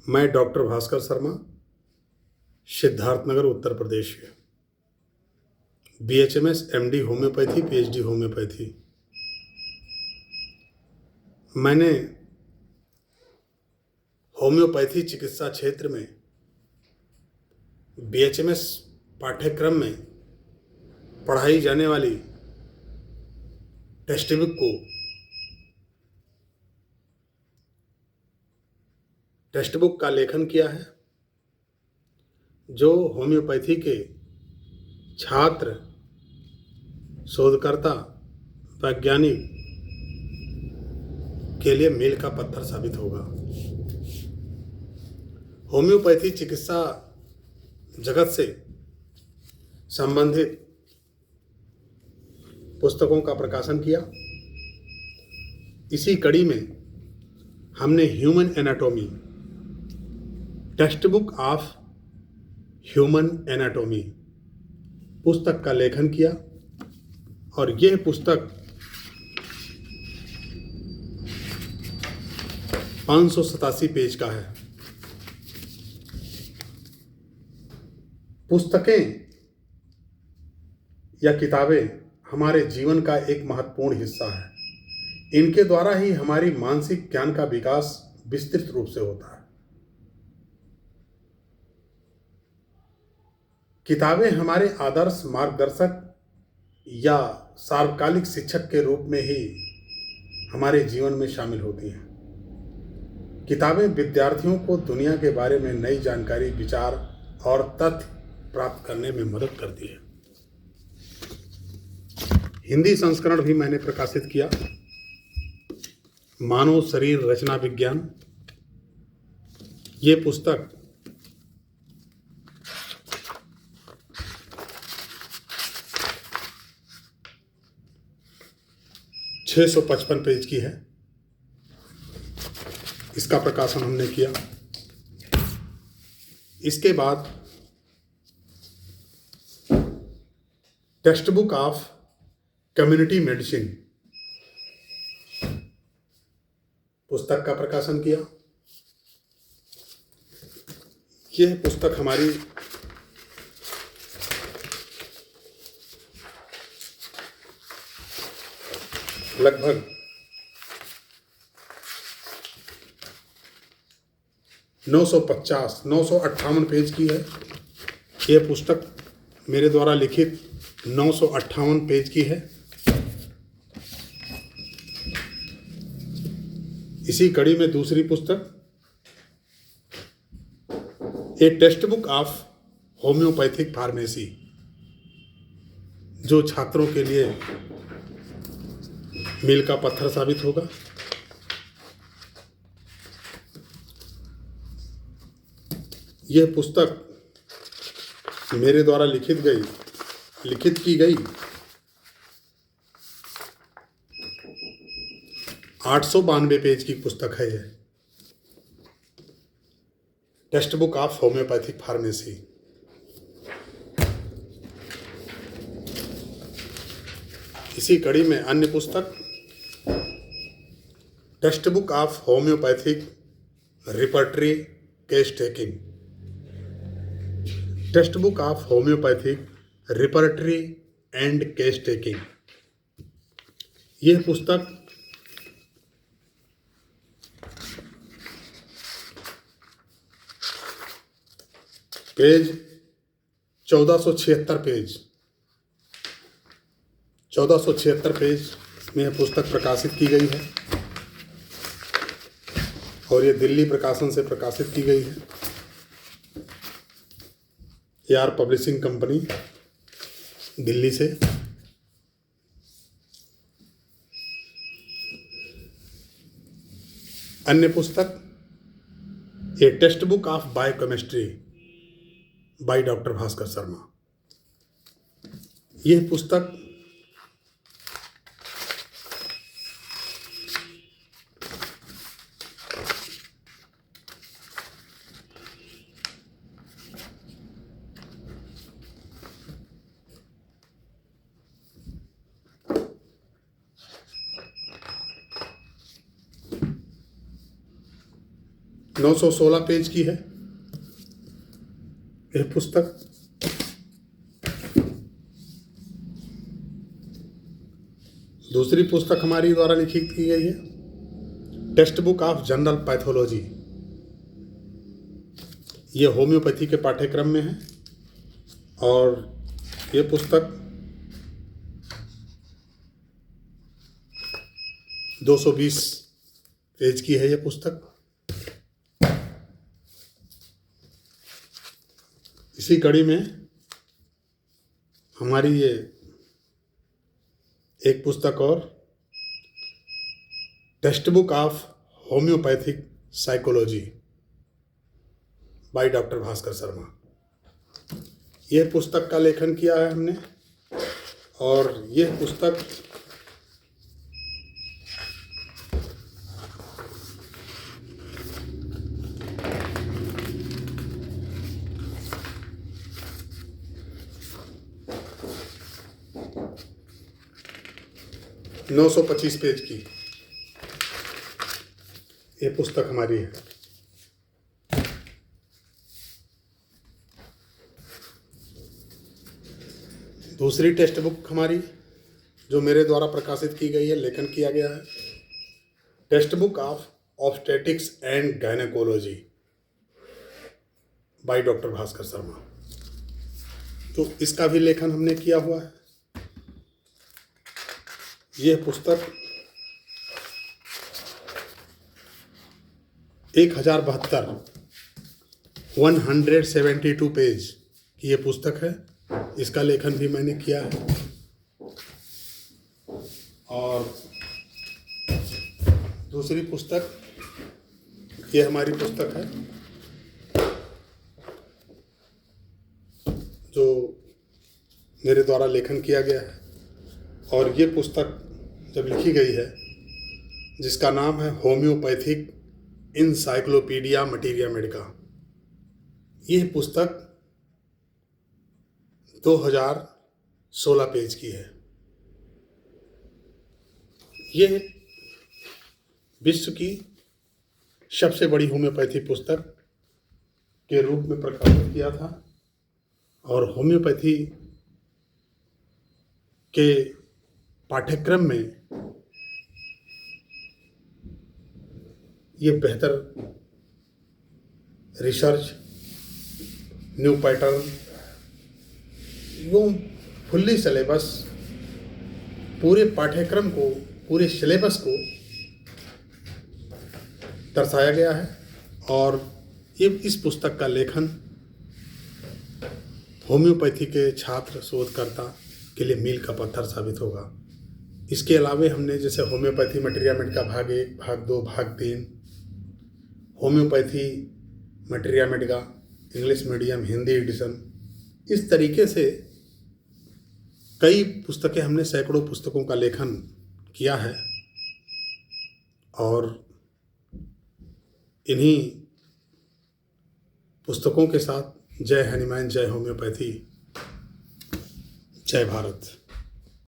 मैं डॉक्टर भास्कर शर्मा, सिद्धार्थनगर, उत्तर प्रदेश के BHMS MD homeopathy, PhD homeopathy. मैंने होम्योपैथी चिकित्सा क्षेत्र में BHMS पाठ्यक्रम में पढ़ाई जाने वाली टेक्स्ट बुक का लेखन किया है, जो होम्योपैथी के छात्र, शोधकर्ता, वैज्ञानिक के लिए मील का पत्थर साबित होगा। होम्योपैथी चिकित्सा जगत से संबंधित पुस्तकों का प्रकाशन किया। इसी कड़ी में हमने human anatomy, text book of human anatomy पुस्तक का लेखन किया, और यह पुस्तक 587 पेज का है। पुस्तकें या किताबें हमारे जीवन का एक महत्वपूर्ण हिस्सा है। इनके द्वारा ही हमारी मानसिक ज्ञान का विकास विस्तृत रूप से होता है। किताबें हमारे आदर्श मार्गदर्शक या सार्वकालिक शिक्षक के रूप में ही हमारे जीवन में शामिल होती हैं। किताबें विद्यार्थियों को दुनिया के बारे में नई जानकारी, विचार और तथ्य प्राप्त करने में मदद करती है। हिंदी संस्करण भी मैंने प्रकाशित किया, मानव शरीर रचना विज्ञान। ये पुस्तक छः 655 पेज की है। इसका प्रकाशन हमने किया। इसके बाद text book of community medicine पुस्तक का प्रकाशन किया। यह पुस्तक हमारी लगभग 958 पेज की है। यह पुस्तक मेरे द्वारा लिखित 958 पेज की है। इसी कड़ी में दूसरी पुस्तक, ए text book of homeopathic pharmacy, जो छात्रों के लिए मील का पत्थर साबित होगा। यह पुस्तक मेरे द्वारा लिखित की गई 892 पेज की पुस्तक है। यह text book of homeopathic pharmacy. इसी कड़ी में अन्य पुस्तक, text book of homeopathic repertory case taking, text book of homeopathic repertory and case taking. यह पुस्तक पेज 1476 पेज 1476 पेज में यह पुस्तक प्रकाशित की गई है, और ये दिल्ली प्रकाशन से प्रकाशित की गई है। AR पब्लिशिंग कंपनी, दिल्ली से। अन्य पुस्तक, ए text book of biochemistry by doctor Bhaskar Sharma. यह पुस्तक 916 पेज की है यह पुस्तक। दूसरी पुस्तक हमारी द्वारा लिखित की गई है text book of general pathology. ये होम्योपैथी के पाठ्यक्रम में है और ये पुस्तक 220 पेज की है। यह पुस्तक इसी कड़ी में हमारी ये एक पुस्तक और text book of homeopathic psychology by doctor Bhaskar Sharma. यह पुस्तक का लेखन किया है हमने और यह पुस्तक नौ 925 पेज की ये पुस्तक हमारी है। दूसरी टेक्स्ट बुक हमारी जो मेरे द्वारा प्रकाशित की गई है, लेखन किया गया है, text book of obstetrics and gynaecology by doctor Bhaskar Sharma. तो इसका भी लेखन हमने किया हुआ है। यह पुस्तक 172 पेज की ये पुस्तक है। इसका लेखन भी मैंने किया है। और दूसरी पुस्तक ये हमारी पुस्तक है जो मेरे द्वारा लेखन किया गया है और ये पुस्तक जब लिखी गई है जिसका नाम है होम्योपैथिक इनसाइक्लोपीडिया मटीरिया मेडिका। यह पुस्तक 2016 पेज की है। यह विश्व की सबसे बड़ी होम्योपैथी पुस्तक के रूप में प्रकाशित किया था और होम्योपैथी के पाठ्यक्रम में ये बेहतर रिसर्च, न्यू पैटर्न, वो फुल्ली सिलेबस, पूरे पाठ्यक्रम को, पूरे सिलेबस को दर्शाया गया है और ये इस पुस्तक का लेखन होम्योपैथी के छात्र शोधकर्ता के लिए मील का पत्थर साबित होगा। इसके अलावे हमने जैसे होम्योपैथी मटीरिया मेडिका भाग 1, भाग 2, भाग 3, homoeopathy materia medica English medium Hindi edition, इस तरीके से कई पुस्तकें, हमने सैकड़ों पुस्तकों का लेखन किया है और इन्हीं पुस्तकों के साथ जय हनुमान, जय होम्योपैथी, जय भारत।